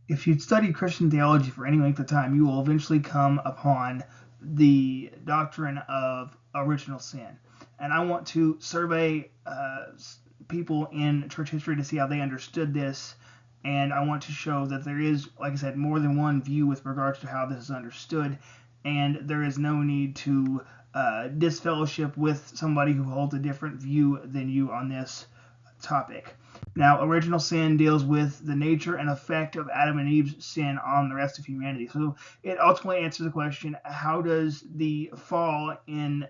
If you've studied Christian theology for any length of time, you will eventually come upon the doctrine of original sin. And I want to survey people in church history to see how they understood this. And I want to show that there is, like I said, more than one view with regards to how this is understood. And there is no need to disfellowship with somebody who holds a different view than you on this topic. Now, original sin deals with the nature and effect of Adam and Eve's sin on the rest of humanity. So it ultimately answers the question, how does the fall in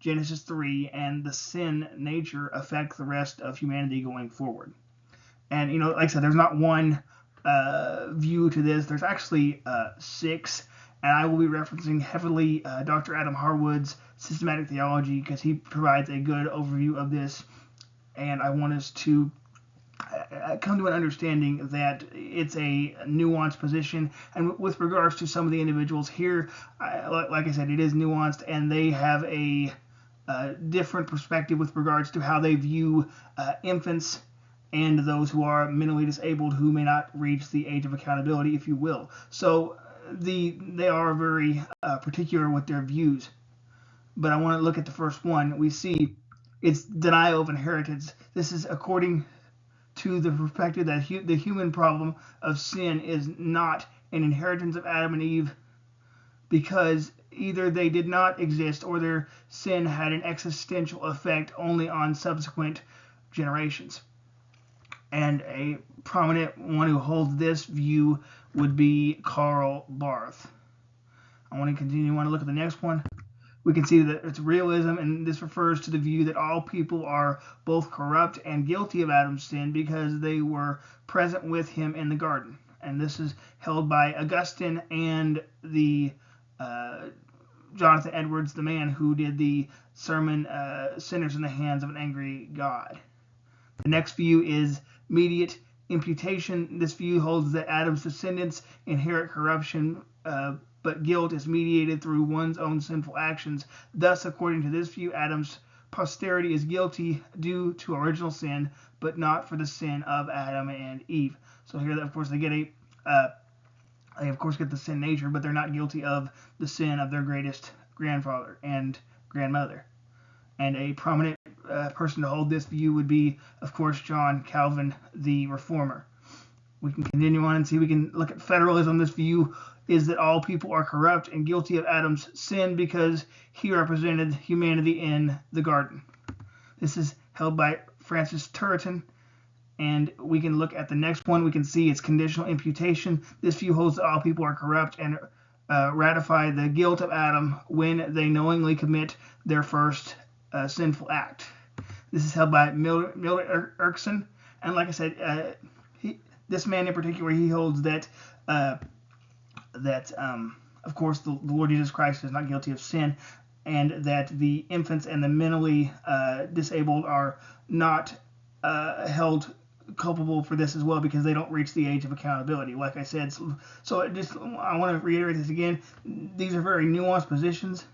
Genesis 3 and the sin nature affect the rest of humanity going forward? And, like I said, there's not one view to this. There's actually 6. And I will be referencing heavily Dr. Adam Harwood's systematic theology because he provides a good overview of this. And I want us to come to an understanding that it's a nuanced position. And with regards to some of the individuals here, like I said, it is nuanced, and they have a different perspective with regards to how they view infants and those who are mentally disabled who may not reach the age of accountability, if you will. So they are very particular with their views. But I want to look at the first one. We see it's denial of inheritance. This is according to the perspective that the human problem of sin is not an inheritance of Adam and Eve, because either they did not exist or their sin had an existential effect only on subsequent generations. And a prominent one who holds this view would be Karl Barth. I want to continue. I want to look at the next one. We can see that it's realism, and this refers to the view that all people are both corrupt and guilty of Adam's sin because they were present with him in the garden. And this is held by Augustine and the Jonathan Edwards, the man who did the sermon Sinners in the Hands of an Angry God. The next view is mediate imputation. This view holds that Adam's descendants inherit corruption, but guilt is mediated through one's own sinful actions. Thus, according to this view, Adam's posterity is guilty due to original sin, but not for the sin of Adam and Eve. So here, of course, they get the sin nature, but they're not guilty of the sin of their greatest grandfather and grandmother. And a prominent person to hold this view would be, of course, John Calvin, the Reformer. We can continue on and see. We can look at federalism. This view is that all people are corrupt and guilty of Adam's sin because he represented humanity in the garden. This is held by Francis Turretin. And we can look at the next one. We can see it's conditional imputation. This view holds that all people are corrupt and ratify the guilt of Adam when they knowingly commit their first sinful act. This is held by Milner Erickson. And like I said, this man in particular, he holds that of course, the Lord Jesus Christ is not guilty of sin, and that the infants and the mentally disabled are not held culpable for this as well because they don't reach the age of accountability, like I said. So I want to reiterate this again. These are very nuanced positions,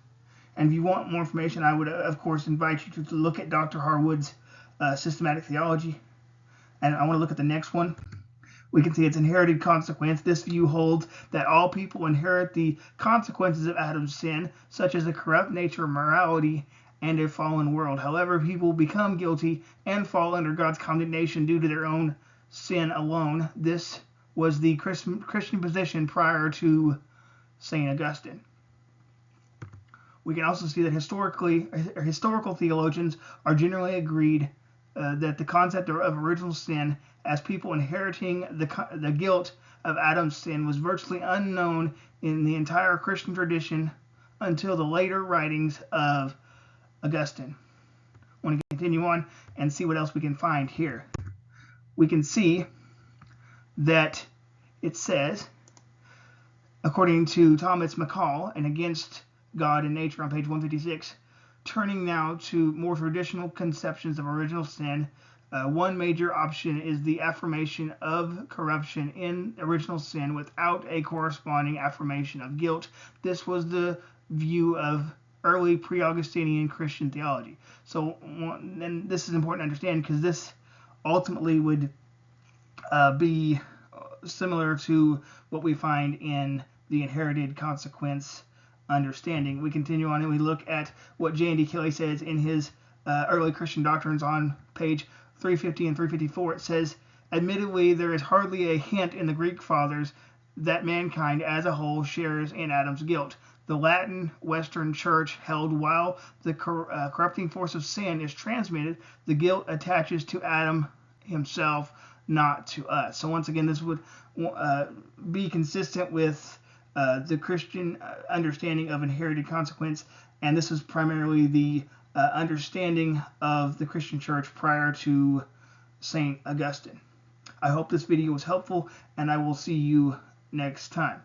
and if you want more information, I would, of course, invite you to look at Dr. Harwood's systematic theology. And I want to look at the next one. We can see it's inherited consequence. This view holds that all people inherit the consequences of Adam's sin, such as a corrupt nature of morality and a fallen world. However, people become guilty and fall under God's condemnation due to their own sin alone. This was the Christian position prior to St. Augustine. We can also see that historical theologians are generally agreed that the concept of original sin as people inheriting the guilt of Adam's sin was virtually unknown in the entire Christian tradition until the later writings of Augustine. I want to continue on and see what else we can find here. We can see that it says, according to Thomas McCall and Against God and Nature on page 156, turning now to more traditional conceptions of original sin, one major option is the affirmation of corruption in original sin without a corresponding affirmation of guilt. This was the view of early pre-Augustinian Christian theology. So, and this is important to understand because this ultimately would be similar to what we find in the inherited consequence understanding. We continue on and we look at what J.N.D. Kelly says in his early Christian doctrines on page 350 and 354. It says, admittedly, there is hardly a hint in the Greek fathers that mankind as a whole shares in Adam's guilt. The Latin Western Church held while the corrupting force of sin is transmitted, the guilt attaches to Adam himself, not to us. So once again, this would be consistent with the Christian understanding of inherited consequence, and this was primarily the understanding of the Christian church prior to St. Augustine. I hope this video was helpful, and I will see you next time.